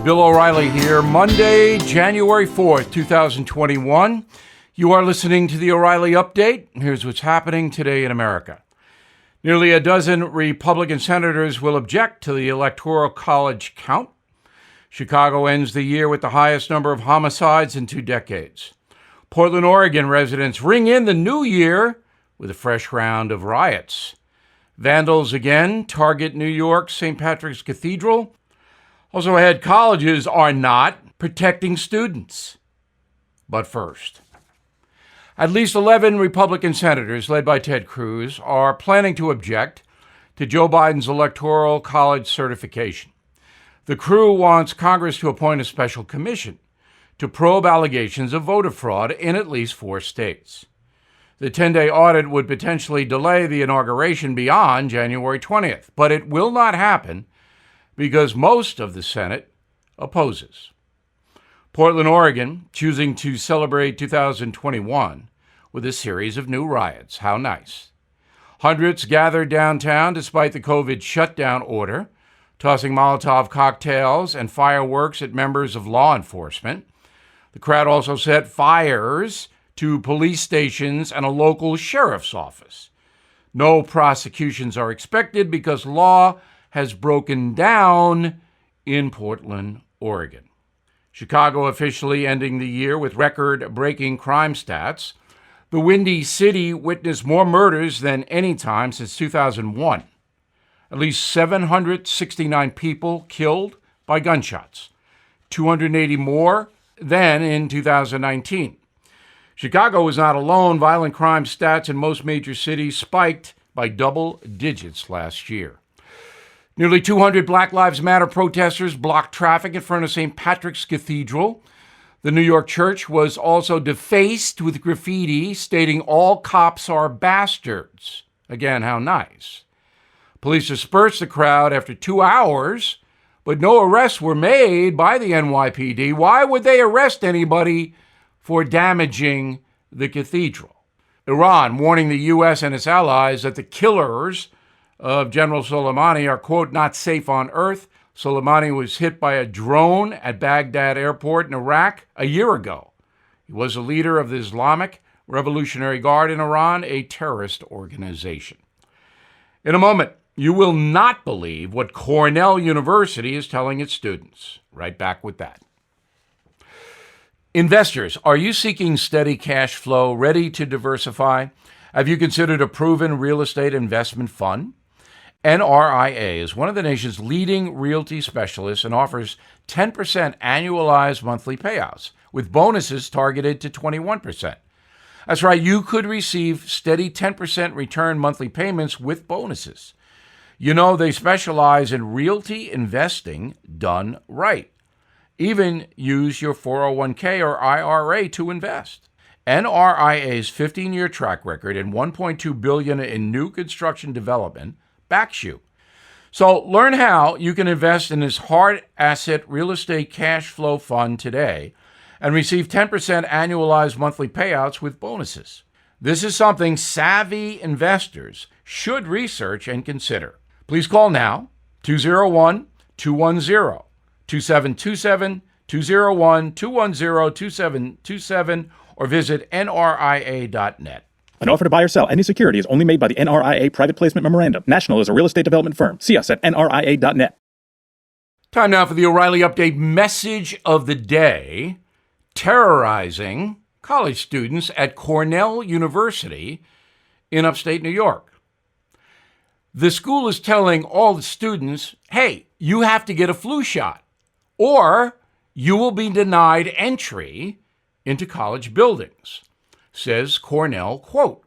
Bill O'Reilly here, Monday, January 4th, 2021. You are listening to the O'Reilly Update. Here's what's happening today in America. Nearly a dozen Republican senators will object to the Electoral College count. Chicago ends the year with the highest number of homicides in 2 decades. Portland, Oregon residents ring in the new year with a fresh round of riots. Vandals again target New York's St. Patrick's Cathedral. Also ahead, colleges are not protecting students. But first, at least 11 Republican senators, led by Ted Cruz, are planning to object to Joe Biden's Electoral College certification. The crew wants Congress to appoint a special commission to probe allegations of voter fraud in at least 4 states. The 10-day audit would potentially delay the inauguration beyond January 20th, but it will not happen because most of the Senate opposes. Portland, Oregon, choosing to celebrate 2021 with a series of new riots. How nice. Hundreds gathered downtown despite the COVID shutdown order, tossing Molotov cocktails and fireworks at members of law enforcement. The crowd also set fires to police stations and a local sheriff's office. No prosecutions are expected because law has broken down in Portland, Oregon. Chicago officially ending the year with record-breaking crime stats. The Windy City witnessed more murders than any time since 2001. At least 769 people killed by gunshots, 280 more than in 2019. Chicago was not alone. Violent crime stats in most major cities spiked by double digits last year. Nearly 200 Black Lives Matter protesters blocked traffic in front of St. Patrick's Cathedral. The New York church was also defaced with graffiti stating all cops are bastards. Again, how nice. Police dispersed the crowd after 2 hours, but no arrests were made by the NYPD. Why would they arrest anybody for damaging the cathedral? Iran warning the U.S. and its allies that the killers of General Soleimani are, quote, not safe on earth. Soleimani was hit by a drone at Baghdad airport in Iraq a year ago. He was a leader of the Islamic Revolutionary Guard in Iran, a terrorist organization. In a moment, you will not believe what Cornell University is telling its students. Right back with that. Investors, are you seeking steady cash flow, ready to diversify? Have you considered a proven real estate investment fund? NRIA is one of the nation's leading realty specialists and offers 10% annualized monthly payouts, with bonuses targeted to 21%. That's right, you could receive steady 10% return monthly payments with bonuses. You know, they specialize in realty investing done right. Even use your 401k or IRA to invest. NRIA's 15-year track record and $1.2 billion in new construction development backs you. So learn how you can invest in this hard asset real estate cash flow fund today and receive 10% annualized monthly payouts with bonuses. This is something savvy investors should research and consider. Please call now, 201-210-2727, 201-210-2727, or visit nria.net. An offer to buy or sell any security is only made by the NRIA Private Placement Memorandum. National is a real estate development firm. See us at nria.net. Time now for the O'Reilly Update message of the day. Terrorizing college students at Cornell University in upstate New York. The school is telling all the students, hey, you have to get a flu shot, or you will be denied entry into college buildings. Says Cornell, quote,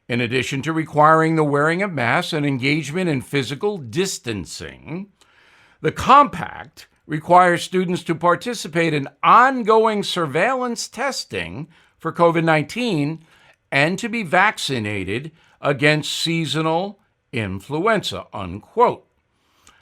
in addition to requiring the wearing of masks and engagement in physical distancing, the compact requires students to participate in ongoing surveillance testing for COVID-19 and to be vaccinated against seasonal influenza, unquote.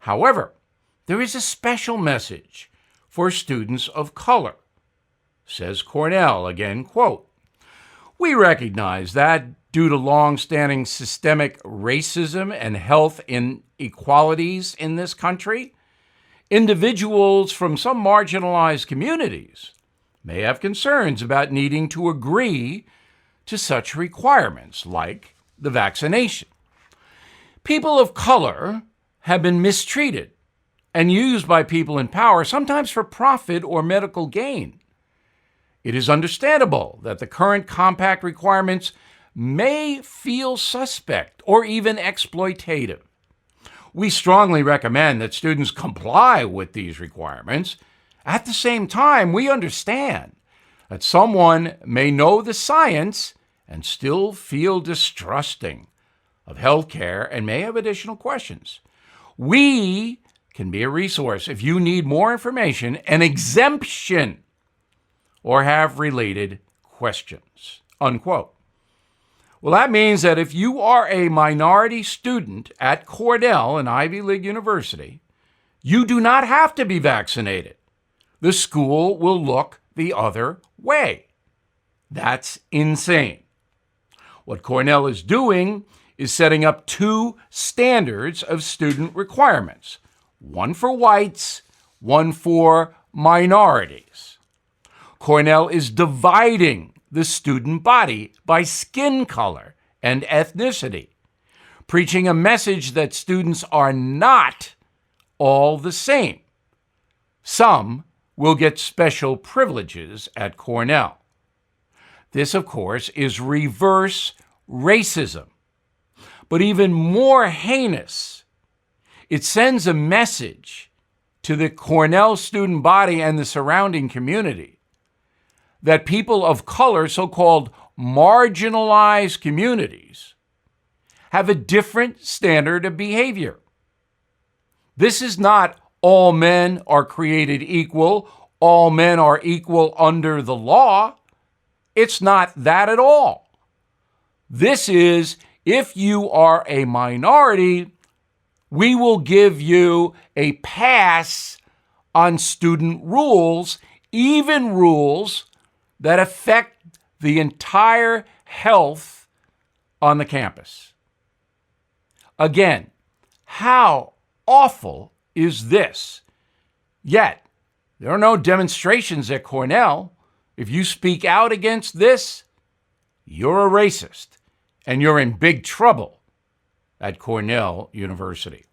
However, there is a special message for students of color. Says Cornell, again, quote, we recognize that due to long-standing systemic racism and health inequalities in this country, Individuals from some marginalized communities may have concerns about needing to agree to such requirements, like the vaccination. People of color have been mistreated and used by people in power, sometimes for profit or medical gain. It is understandable that the current compact requirements may feel suspect or even exploitative. We strongly recommend that students comply with these requirements. At the same time, we understand that someone may know the science and still feel distrusting of healthcare and may have additional questions. We can be a resource if you need more information, an exemption, or have related questions, unquote. Well, that means that if you are a minority student at Cornell, an Ivy League university, you do not have to be vaccinated. The school will look the other way. That's insane. What Cornell is doing is setting up two standards of student requirements, one for whites, one for minorities. Cornell is dividing the student body by skin color and ethnicity, preaching a message that students are not all the same. Some will get special privileges at Cornell. This, of course, is reverse racism. But even more heinous, it sends a message to the Cornell student body and the surrounding community that people of color, so-called marginalized communities, have a different standard of behavior. This is not all men are created equal, all men are equal under the law. It's not that at all. This is, if you are a minority, we will give you a pass on student rules, even rules that affect the entire health on the campus. Again, how awful is this? Yet, there are no demonstrations at Cornell. If you speak out against this, you're a racist, and you're in big trouble at Cornell University.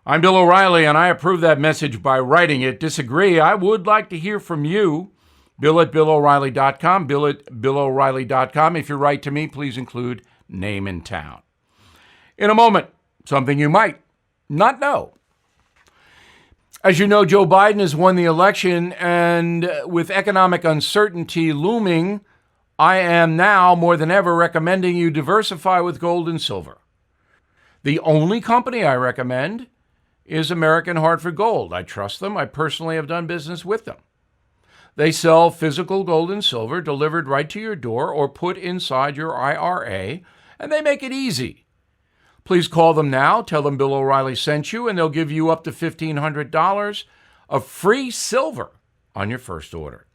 I'm Bill O'Reilly, and I approve that message by writing it. Disagree? I would like to hear from you. Bill at BillO'Reilly.com, Bill at BillO'Reilly.com. If you write to me, please include name and town. In a moment, something you might not know. As you know, Joe Biden has won the election, and with economic uncertainty looming, I am now more than ever recommending you diversify with gold and silver. The only company I recommend is American Hartford Gold. I trust them. I personally have done business with them. They sell physical gold and silver delivered right to your door or put inside your IRA, and they make it easy. Please call them now. Tell them Bill O'Reilly sent you, and they'll give you up to $1,500 of free silver on your first order.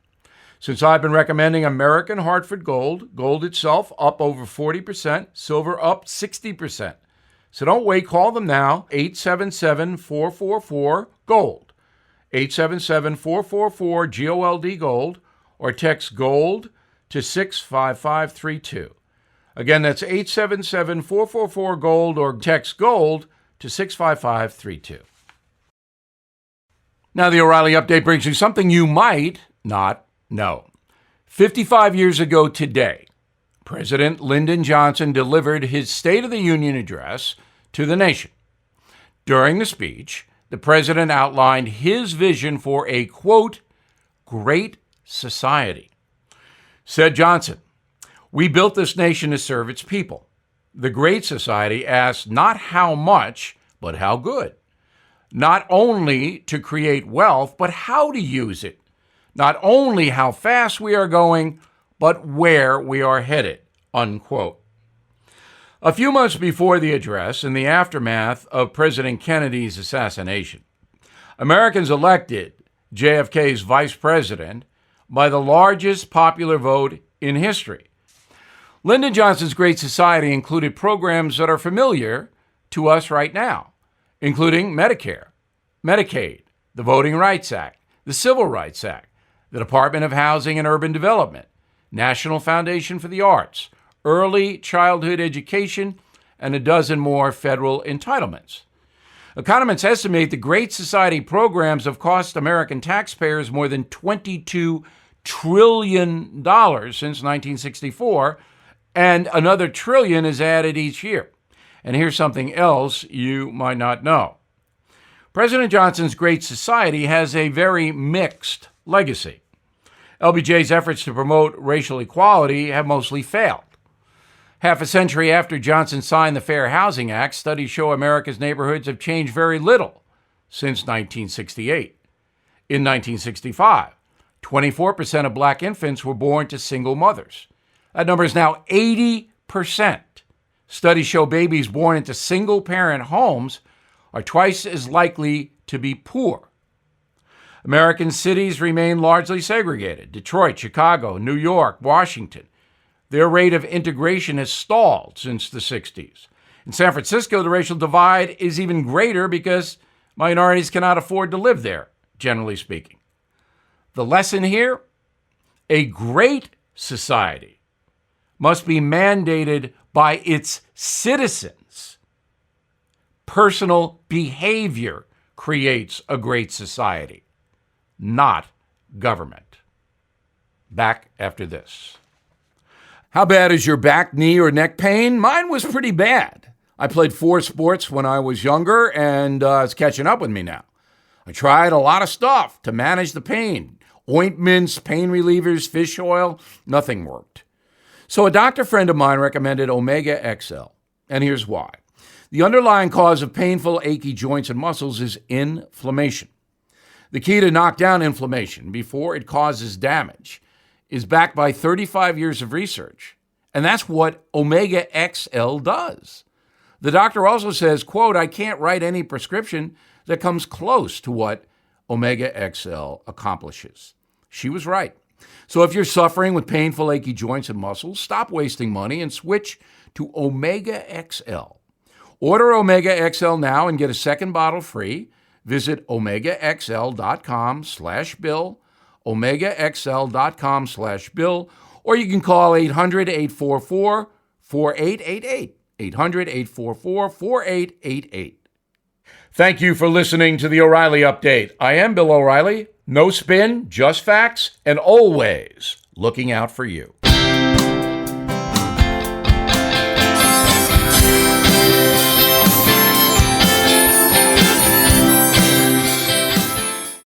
Since I've been recommending American Hartford Gold, gold itself up over 40%, silver up 60%. So don't wait. Call them now, 877-444-GOLD. 877-444-GOLD gold, or text GOLD to 65532. Again, that's 877-444-GOLD, or text GOLD to 65532. Now, the O'Reilly Update brings you something you might not know. 55 years ago today, President Lyndon Johnson delivered his State of the Union address to the nation. During the speech, the president outlined his vision for a, quote, great society. Said Johnson, "We built this nation to serve its people. The Great Society asks not how much, but how good. Not only to create wealth, but how to use it. Not only how fast we are going, but where we are headed," unquote. A few months before the address, in the aftermath of President Kennedy's assassination, Americans elected JFK's vice president by the largest popular vote in history. Lyndon Johnson's Great Society included programs that are familiar to us right now, including Medicare, Medicaid, the Voting Rights Act, the Civil Rights Act, the Department of Housing and Urban Development, National Foundation for the Arts, early childhood education, and a dozen more federal entitlements. Economists estimate the Great Society programs have cost American taxpayers more than $22 trillion since 1964, and another trillion is added each year. And here's something else you might not know. President Johnson's Great Society has a very mixed legacy. LBJ's efforts to promote racial equality have mostly failed. Half a century after Johnson signed the Fair Housing Act, studies show America's neighborhoods have changed very little since 1968. In 1965, 24% of black infants were born to single mothers. That number is now 80%. Studies show babies born into single-parent homes are twice as likely to be poor. American cities remain largely segregated. Detroit, Chicago, New York, Washington. Their rate of integration has stalled since the 60s. In San Francisco, the racial divide is even greater because minorities cannot afford to live there, generally speaking. The lesson here? A great society must be mandated by its citizens. Personal behavior creates a great society, not government. Back after this. How bad is your back, knee, or neck pain? Mine was pretty bad. I played 4 sports when I was younger, and it's catching up with me now. I tried a lot of stuff to manage the pain. Ointments, pain relievers, fish oil, nothing worked. So a doctor friend of mine recommended Omega XL, and here's why. The underlying cause of painful, achy joints and muscles is inflammation. The key to knock down inflammation before it causes damage is backed by 35 years of research, and that's what Omega XL does. The doctor also says, quote, I can't write any prescription that comes close to what Omega XL accomplishes. She was right. So if you're suffering with painful, achy joints and muscles, stop wasting money and switch to Omega XL. Order Omega XL now and get a second bottle free. Visit omegaxl.com/bill, omegaxl.com/bill, or you can call 800-844-4888, 800-844-4888. Thank you for listening to the O'Reilly Update. I am Bill O'Reilly. No spin, just facts, and always looking out for you.